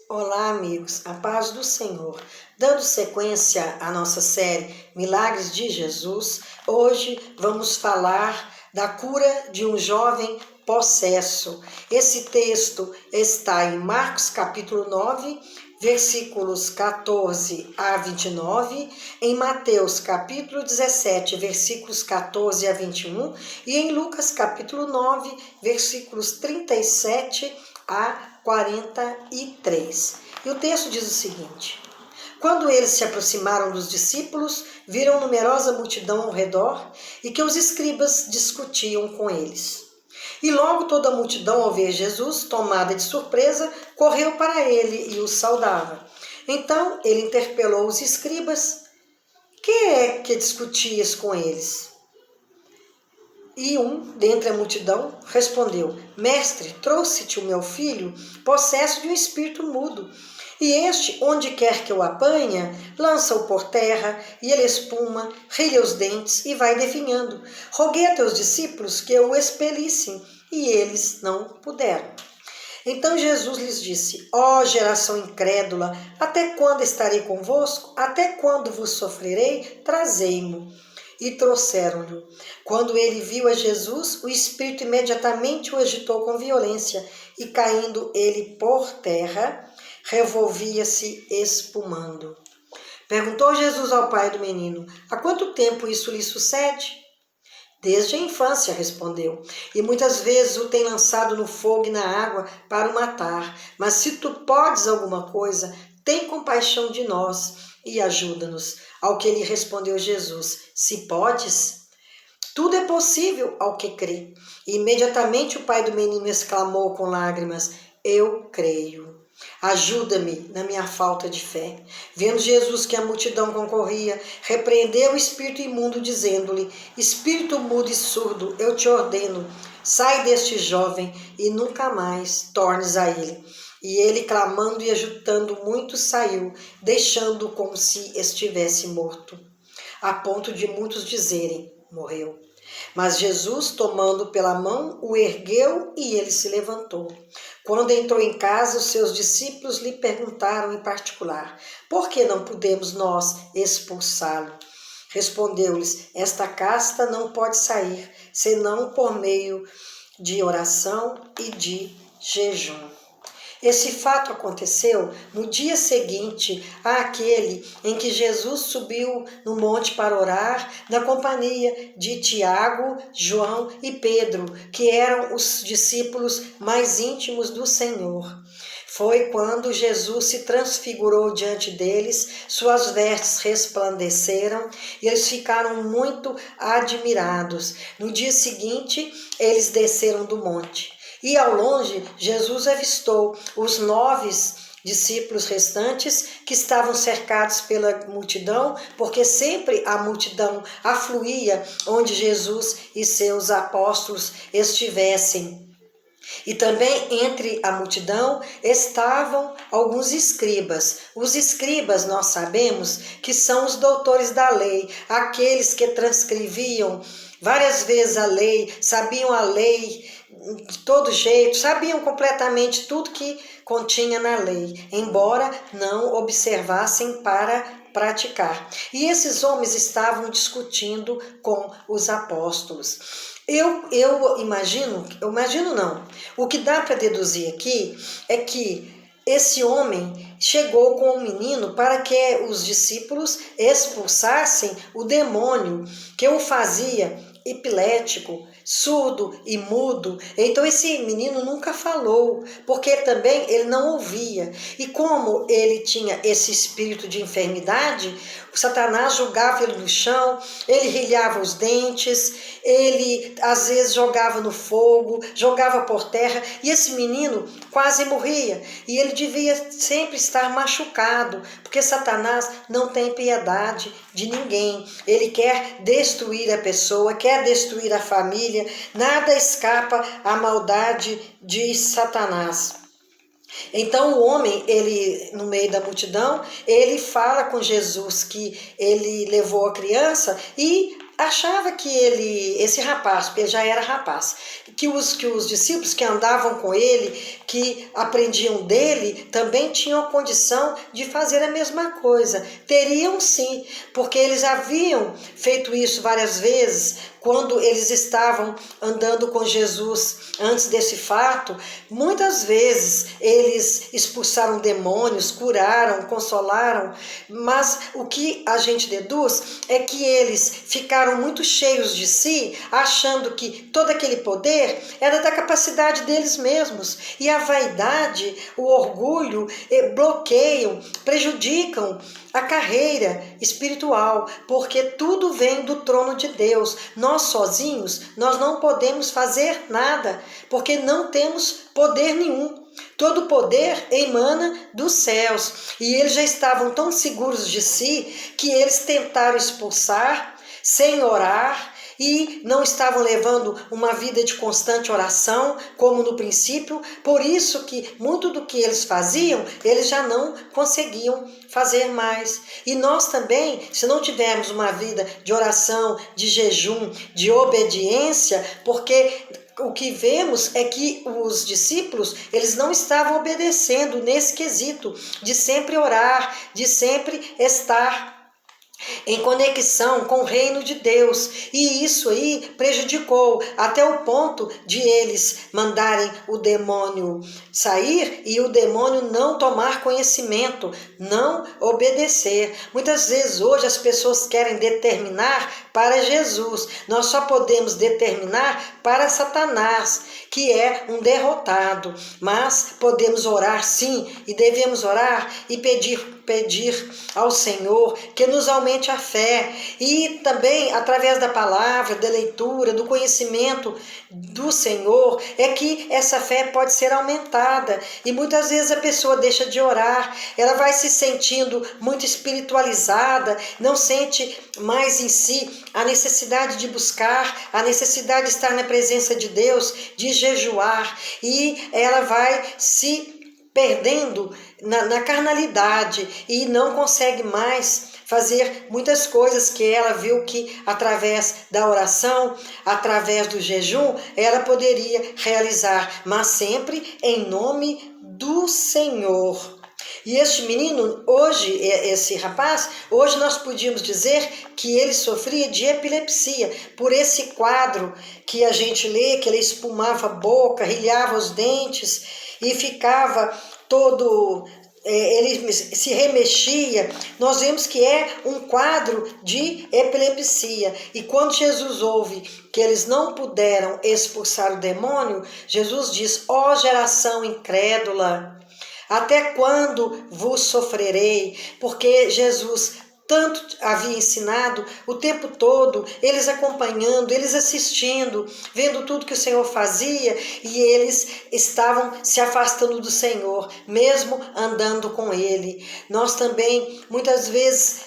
Olá, amigos, a paz do Senhor. Dando sequência à nossa série Milagres de Jesus, hoje vamos falar da cura de um jovem possesso. Esse texto está em Marcos capítulo 9, versículos 14 a 29, em Mateus capítulo 17, versículos 14 a 21 e em Lucas capítulo 9, versículos 37 a 43. E o texto diz o seguinte: quando eles se aproximaram dos discípulos, viram numerosa multidão ao redor e que os escribas discutiam com eles. E logo toda a multidão, ao ver Jesus, tomada de surpresa, correu para ele e o saudava. Então ele interpelou os escribas: que é que discutias com eles? E um, dentre a multidão, respondeu: Mestre, trouxe-te o meu filho, possesso de um espírito mudo. E este, onde quer que o apanha, lança-o por terra, e ele espuma, rilha os dentes e vai definhando. Roguei a teus discípulos que o expelissem, e eles não puderam. Então Jesus lhes disse: ó geração incrédula, até quando estarei convosco? Até quando vos sofrerei? Trazei-mo. E trouxeram-lhe. Quando ele viu a Jesus, o espírito imediatamente o agitou com violência, e caindo ele por terra, revolvia-se espumando. Perguntou Jesus ao pai do menino: há quanto tempo isso lhe sucede? Desde a infância, respondeu, e muitas vezes o tem lançado no fogo e na água para o matar. Mas se tu podes alguma coisa, tem compaixão de nós e ajuda-nos. Ao que lhe respondeu Jesus: se podes, tudo é possível ao que crê. E imediatamente o pai do menino exclamou com lágrimas: eu creio. Ajuda-me na minha falta de fé. Vendo Jesus que a multidão concorria, repreendeu o espírito imundo, dizendo-lhe: espírito mudo e surdo, eu te ordeno, sai deste jovem e nunca mais tornes a ele. E ele, clamando e agitando muito, saiu, deixando-o como se estivesse morto, a ponto de muitos dizerem: morreu. Mas Jesus, tomando pela mão, o ergueu e ele se levantou. Quando entrou em casa, os seus discípulos lhe perguntaram em particular: por que não podemos nós expulsá-lo? Respondeu-lhes: esta casta não pode sair, senão por meio de oração e de jejum. Esse fato aconteceu no dia seguinte àquele em que Jesus subiu no monte para orar, na companhia de Tiago, João e Pedro, que eram os discípulos mais íntimos do Senhor. Foi quando Jesus se transfigurou diante deles, suas vestes resplandeceram e eles ficaram muito admirados. No dia seguinte, eles desceram do monte. E ao longe, Jesus avistou os 9 discípulos restantes que estavam cercados pela multidão, porque sempre a multidão afluía onde Jesus e seus apóstolos estivessem. E também entre a multidão estavam alguns escribas. Os escribas, nós sabemos que são os doutores da lei, aqueles que transcreviam várias vezes a lei, sabiam a lei de todo jeito, sabiam completamente tudo que continha na lei, embora não observassem para praticar. E esses homens estavam discutindo com os apóstolos. Eu imagino não. O que dá para deduzir aqui é que esse homem chegou com o menino para que os discípulos expulsassem o demônio que o fazia epilético, surdo e mudo. Então esse menino nunca falou, porque também ele não ouvia. E como ele tinha esse espírito de enfermidade, o Satanás jogava ele no chão, ele rilhava os dentes, ele às vezes jogava no fogo, jogava por terra, e esse menino quase morria. E ele devia sempre estar machucado, porque Satanás não tem piedade de ninguém. Ele quer destruir a pessoa, quer destruir a família. Nada escapa à maldade de Satanás. Então o homem, ele no meio da multidão, ele fala com Jesus que ele levou a criança e achava que esse rapaz, porque ele já era rapaz, que os discípulos que andavam com ele, que aprendiam dele, também tinham a condição de fazer a mesma coisa. Teriam sim, porque eles haviam feito isso várias vezes, quando eles estavam andando com Jesus antes desse fato. Muitas vezes eles expulsaram demônios, curaram, consolaram, mas o que a gente deduz é que eles ficaram muito cheios de si, achando que todo aquele poder era da capacidade deles mesmos. E a vaidade, o orgulho bloqueiam, prejudicam a carreira espiritual, porque tudo vem do trono de Deus. Nós sozinhos, nós não podemos fazer nada, porque não temos poder nenhum. Todo poder emana dos céus. E eles já estavam tão seguros de si que eles tentaram expulsar sem orar, e não estavam levando uma vida de constante oração, como no princípio. Por isso que muito do que eles faziam, eles já não conseguiam fazer mais. E nós também, se não tivermos uma vida de oração, de jejum, de obediência, porque o que vemos é que os discípulos, eles não estavam obedecendo nesse quesito de sempre orar, de sempre estar em conexão com o reino de Deus. E isso aí prejudicou até o ponto de eles mandarem o demônio sair e o demônio não tomar conhecimento, não obedecer. Muitas vezes hoje as pessoas querem determinar para Jesus. Nós só podemos determinar para Satanás, que é um derrotado. Mas podemos orar sim, e devemos orar e pedir ao Senhor que nos aumente a fé, e também através da palavra, da leitura, do conhecimento do Senhor, é que essa fé pode ser aumentada. E muitas vezes a pessoa deixa de orar, ela vai se sentindo muito espiritualizada, não sente mais em si a necessidade de buscar, a necessidade de estar na presença de Deus, de jejuar, e ela vai se perdendo na carnalidade e não consegue mais fazer muitas coisas que ela viu que através da oração, através do jejum, ela poderia realizar, mas sempre em nome do Senhor. E este menino, hoje, esse rapaz, hoje nós podíamos dizer que ele sofria de epilepsia, por esse quadro que a gente lê, que ele espumava a boca, rilhava os dentes e ficava todo... ele se remexia. Nós vemos que é um quadro de epilepsia. E quando Jesus ouve que eles não puderam expulsar o demônio, Jesus diz: ó geração incrédula, até quando vos sofrerei? Porque Jesus tanto havia ensinado o tempo todo, eles acompanhando, eles assistindo, vendo tudo que o Senhor fazia, e eles estavam se afastando do Senhor, mesmo andando com Ele. Nós também, muitas vezes,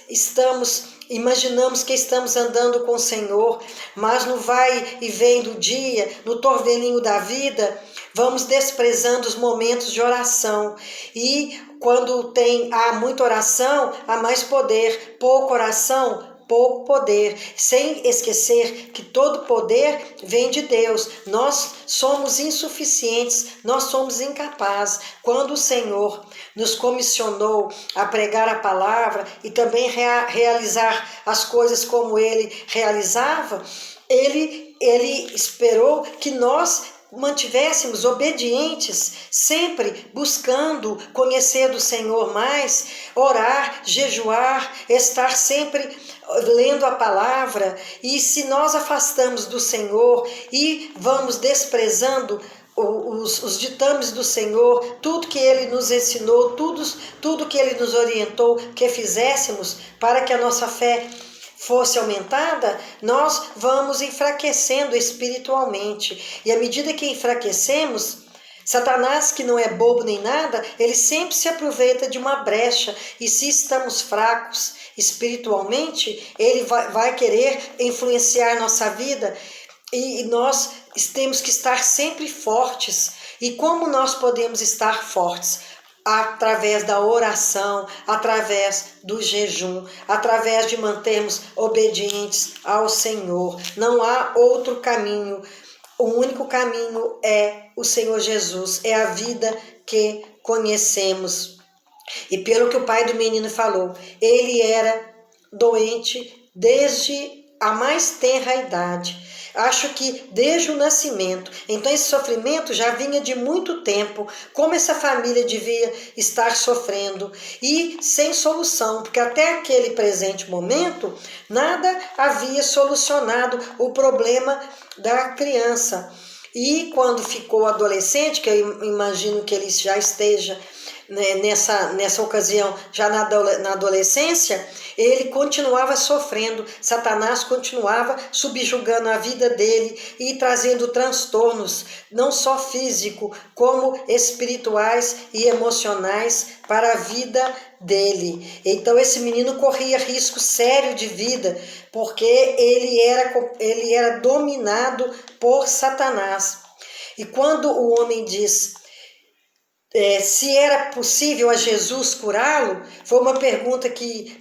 imaginamos que estamos andando com o Senhor, mas no vai e vem do dia, no torvelinho da vida, vamos desprezando os momentos de oração. E quando há muita oração, há mais poder. Pouca oração, pouco poder. Sem esquecer que todo poder vem de Deus. Nós somos insuficientes, nós somos incapazes. Quando o Senhor nos comissionou a pregar a palavra e também realizar as coisas como Ele realizava, Ele esperou que nós mantivéssemos obedientes, sempre buscando conhecer do Senhor mais, orar, jejuar, estar sempre lendo a palavra. E se nós afastamos do Senhor e vamos desprezando os ditames do Senhor, tudo que Ele nos ensinou, tudo que Ele nos orientou que fizéssemos para que a nossa fé fosse aumentada, nós vamos enfraquecendo espiritualmente. E à medida que enfraquecemos, Satanás, que não é bobo nem nada, ele sempre se aproveita de uma brecha. E se estamos fracos espiritualmente, ele vai querer influenciar nossa vida. E nós temos que estar sempre fortes. E como nós podemos estar fortes? através da oração, através do jejum, através de mantermos obedientes ao Senhor. Não há outro caminho. O único caminho é o Senhor Jesus, é a vida que conhecemos. E pelo que o pai do menino falou, ele era doente desde a mais tenra idade. Acho que desde o nascimento. Então esse sofrimento já vinha de muito tempo. Como essa família devia estar sofrendo e sem solução, porque até aquele presente momento nada havia solucionado o problema da criança. E quando ficou adolescente, que eu imagino que ele já esteja nessa ocasião, já na adolescência, ele continuava sofrendo, Satanás continuava subjugando a vida dele e trazendo transtornos, não só físico, como espirituais e emocionais para a vida dele. Então esse menino corria risco sério de vida, porque ele era dominado por Satanás. E quando o homem diz se era possível a Jesus curá-lo, foi uma pergunta que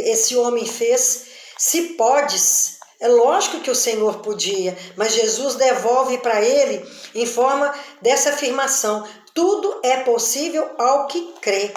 esse homem fez. Se podes, é lógico que o Senhor podia, mas Jesus devolve para ele em forma dessa afirmação: tudo é possível ao que crê.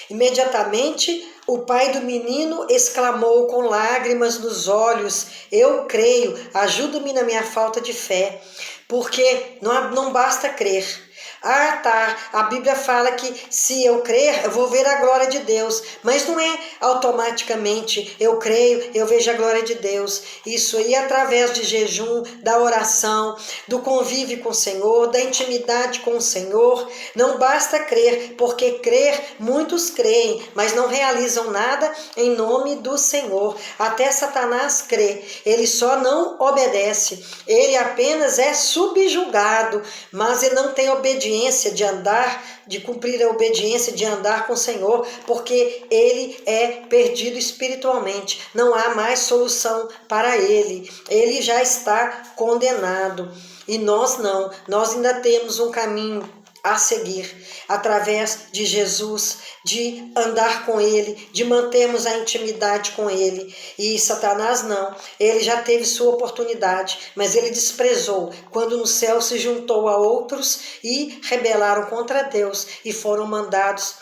Imediatamente o pai do menino exclamou com lágrimas nos olhos: eu creio, ajuda-me na minha falta de fé, porque não basta crer. Ah, tá, a Bíblia fala que se eu crer, eu vou ver a glória de Deus, mas não é automaticamente eu creio, eu vejo a glória de Deus. Isso aí é através de jejum, da oração, do convívio com o Senhor, da intimidade com o Senhor. Não basta crer, porque crer, muitos creem, mas não realizam nada em nome do Senhor. Até Satanás crê, ele só não obedece, ele apenas é subjugado, mas ele não tem obediência de andar, de cumprir a obediência, de andar com o Senhor, porque ele é perdido espiritualmente, não há mais solução para ele, ele já está condenado. E nós não, nós ainda temos um caminho a seguir, através de Jesus, de andar com ele, de mantermos a intimidade com ele. E Satanás não, ele já teve sua oportunidade, mas ele desprezou quando no céu se juntou a outros e rebelaram contra Deus e foram mandados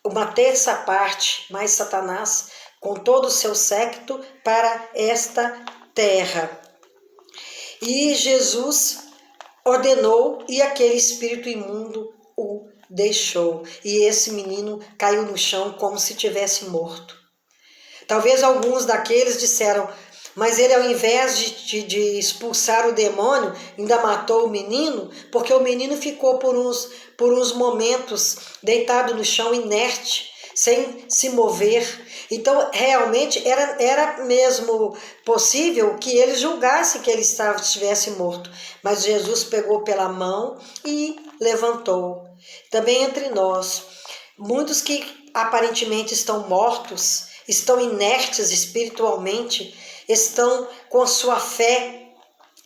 uma terça parte, mais Satanás, com todo o seu séquito, para esta terra. E Jesus ordenou e aquele espírito imundo o deixou. E esse menino caiu no chão como se tivesse morto. Talvez alguns daqueles disseram, mas ele ao invés de expulsar o demônio, ainda matou o menino, porque o menino ficou por uns momentos deitado no chão, inerte, sem se mover. Então, realmente, era mesmo possível que ele julgasse que ele estivesse morto. Mas Jesus pegou pela mão e levantou. Também entre nós, muitos que aparentemente estão mortos, estão inertes espiritualmente, estão com sua fé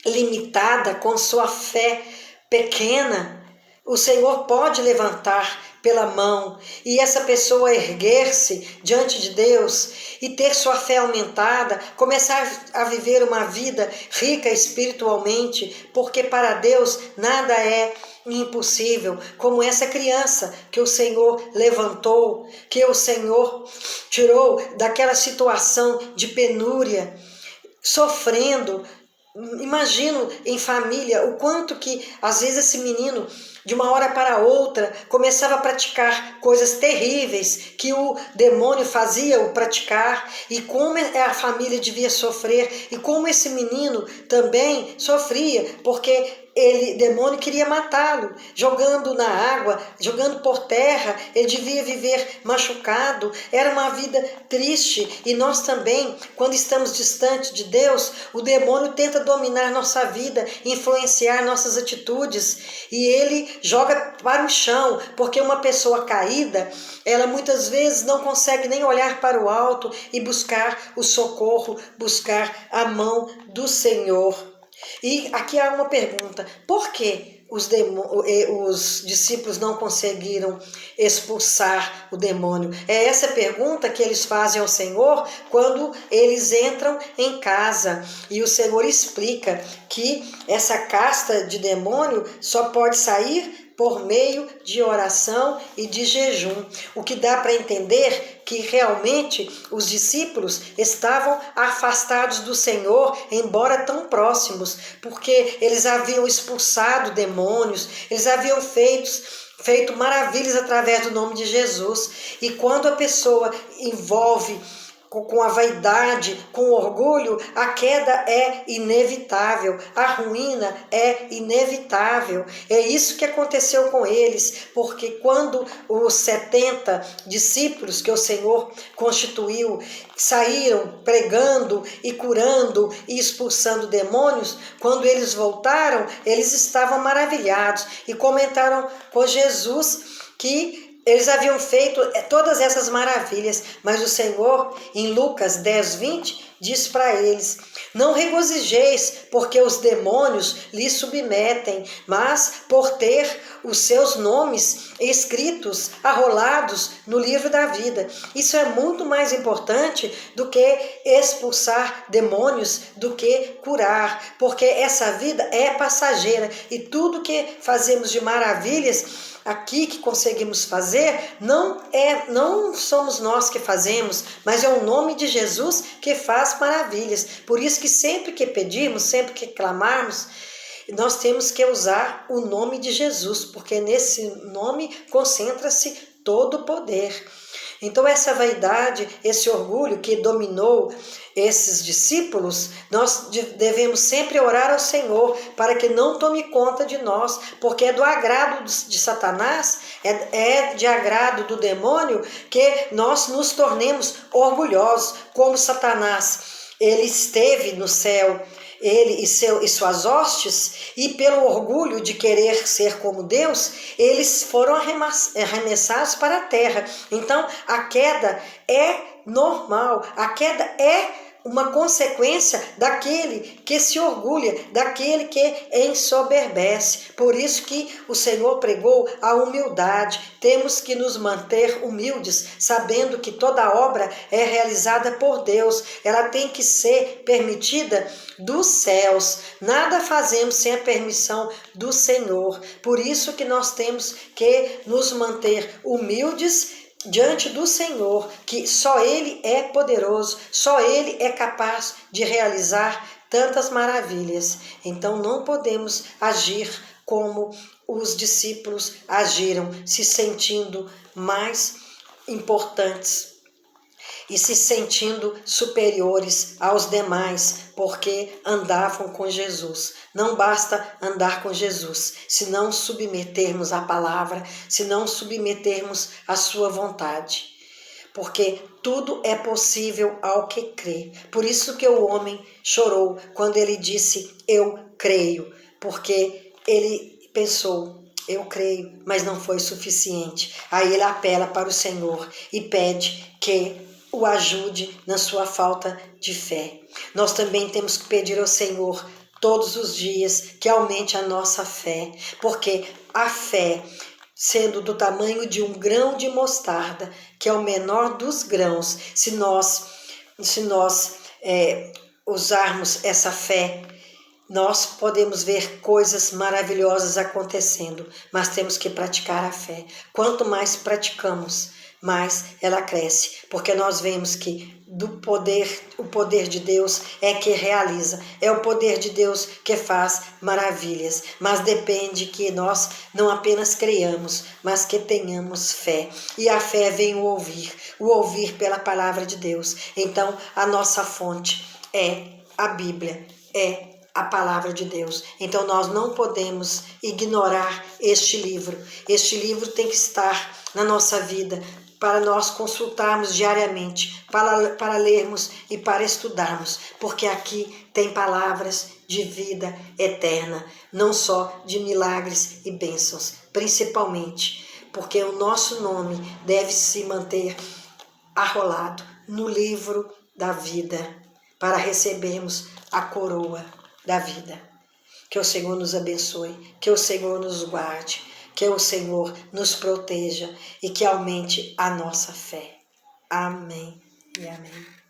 limitada, com sua fé pequena, o Senhor pode levantar pela mão e essa pessoa erguer-se diante de Deus e ter sua fé aumentada, começar a viver uma vida rica espiritualmente, porque para Deus nada é impossível, como essa criança que o Senhor levantou, que o Senhor tirou daquela situação de penúria, sofrendo. Imagino em família o quanto que às vezes esse menino de uma hora para outra começava a praticar coisas terríveis que o demônio fazia-o praticar, e como a família devia sofrer, e como esse menino também sofria, porque demônio queria matá-lo, jogando na água, jogando por terra. Ele devia viver machucado, era uma vida triste. E nós também, quando estamos distantes de Deus, o demônio tenta dominar nossa vida, influenciar nossas atitudes, e ele joga para o chão, porque uma pessoa caída, ela muitas vezes não consegue nem olhar para o alto e buscar o socorro, buscar a mão do Senhor. E aqui há uma pergunta: por que os discípulos não conseguiram expulsar o demônio? É essa pergunta que eles fazem ao Senhor quando eles entram em casa. E o Senhor explica que essa casta de demônio só pode sair por meio de oração e de jejum. O que dá para entender que realmente os discípulos estavam afastados do Senhor, embora tão próximos, porque eles haviam expulsado demônios, eles haviam feito maravilhas através do nome de Jesus. E quando a pessoa envolve com a vaidade, com o orgulho, a queda é inevitável, a ruína é inevitável. É isso que aconteceu com eles, porque quando os 70 discípulos que o Senhor constituiu saíram pregando e curando e expulsando demônios, quando eles voltaram, eles estavam maravilhados e comentaram com Jesus que eles haviam feito todas essas maravilhas, mas o Senhor, em Lucas 10:20, diz para eles: não regozijeis porque os demônios lhes submetem, mas por ter os seus nomes escritos, arrolados no livro da vida. Isso é muito mais importante do que expulsar demônios, do que curar, porque essa vida é passageira e tudo que fazemos de maravilhas aqui que conseguimos fazer, não somos nós que fazemos, mas é o nome de Jesus que faz maravilhas. Por isso que sempre que pedirmos, sempre que clamarmos, nós temos que usar o nome de Jesus, porque nesse nome concentra-se todo o poder. Então essa vaidade, esse orgulho que dominou esses discípulos, nós devemos sempre orar ao Senhor para que não tome conta de nós, porque é do agrado de Satanás, é de agrado do demônio que nós nos tornemos orgulhosos, como Satanás. Ele esteve no céu, ele e suas hostes, e pelo orgulho de querer ser como Deus, eles foram arremessados para a terra. Então, a queda é normal, a queda é uma consequência daquele que se orgulha, daquele que ensoberbece. Por isso que o Senhor pregou a humildade. Temos que nos manter humildes, sabendo que toda obra é realizada por Deus. Ela tem que ser permitida dos céus. Nada fazemos sem a permissão do Senhor. Por isso que nós temos que nos manter humildes diante do Senhor, que só Ele é poderoso, só Ele é capaz de realizar tantas maravilhas. Então não podemos agir como os discípulos agiram, se sentindo mais importantes e se sentindo superiores aos demais, porque andavam com Jesus. Não basta andar com Jesus, se não submetermos à palavra, se não submetermos à sua vontade. Porque tudo é possível ao que crê. Por isso que o homem chorou quando ele disse, eu creio, porque ele pensou, eu creio, mas não foi suficiente. Aí ele apela para o Senhor e pede que o ajude na sua falta de fé. Nós também temos que pedir ao Senhor todos os dias que aumente a nossa fé, porque a fé, sendo do tamanho de um grão de mostarda, que é o menor dos grãos, se nós usarmos essa fé, nós podemos ver coisas maravilhosas acontecendo, mas temos que praticar a fé. Quanto mais praticamos, mais ela cresce, porque nós vemos que o poder de Deus é que realiza, é o poder de Deus que faz maravilhas, mas depende que nós não apenas creiamos, mas que tenhamos fé, e a fé vem o ouvir pela palavra de Deus. Então a nossa fonte é a Bíblia, é a palavra de Deus. Então nós não podemos ignorar este livro. Este livro tem que estar na nossa vida, para nós consultarmos diariamente, para lermos e para estudarmos, porque aqui tem palavras de vida eterna, não só de milagres e bênçãos, principalmente porque o nosso nome deve se manter arrolado no livro da vida, para recebermos a coroa da vida. Que o Senhor nos abençoe, que o Senhor nos guarde, que o Senhor nos proteja e que aumente a nossa fé. Amém e amém.